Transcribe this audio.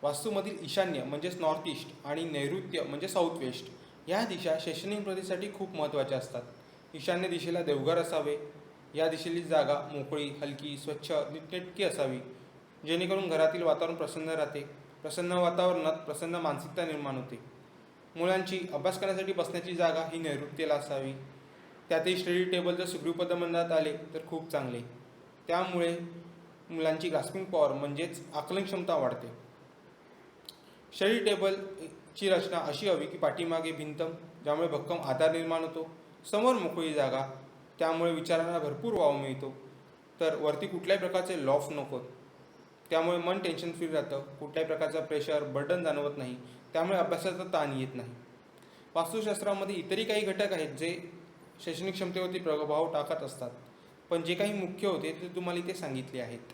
वास्तूमधील ईशान्य म्हणजेच north east आणि नैऋत्य म्हणजे साऊथ वेस्ट ह्या दिशा शैक्षणिक प्रगतीसाठी खूप महत्त्वाच्या असतात. ईशान्य दिशेला देवघर असावे. या दिशेची जागा मोकळी, हलकी, स्वच्छ, नीटनेटकी असावी, जेणेकरून घरातील वातावरण प्रसन्न राहते. प्रसन्न वातावरणात प्रसन्न मानसिकता निर्माण होते. मुलांची अभ्यास करण्यासाठी बसण्याची जागा ही नैऋत्येला असावी. त्यातही स्टडी टेबल जर सुग्रीव पदमंडळात आले तर खूप चांगले. त्यामुळे मुलांची ग्रास्पिंग पॉवर म्हणजेच आकलन क्षमता वाढते. स्टडी टेबलची रचना अशी हवी की पाठीमागे भिंत, ज्यामुळे भक्कम आधार निर्माण होतो. समोर मोकळी जागा, त्यामुळे विचारांना भरपूर वाव मिळतो. तर वरती कुठल्याही प्रकारचे लॉफ्ट नको, त्यामुळे मन टेन्शन फ्री राहतं. कुठल्याही प्रकारचा प्रेशर, बर्डन जाणवत नाही. त्यामुळे अभ्यासाचा ताण येत नाही. वास्तुशास्त्रामध्ये इतरही काही घटक आहेत जे शैक्षणिक क्षमतेवरती प्रभाव टाकत असतात, पण जे काही मुख्य होते ते तुम्हाला इथे सांगितले आहेत.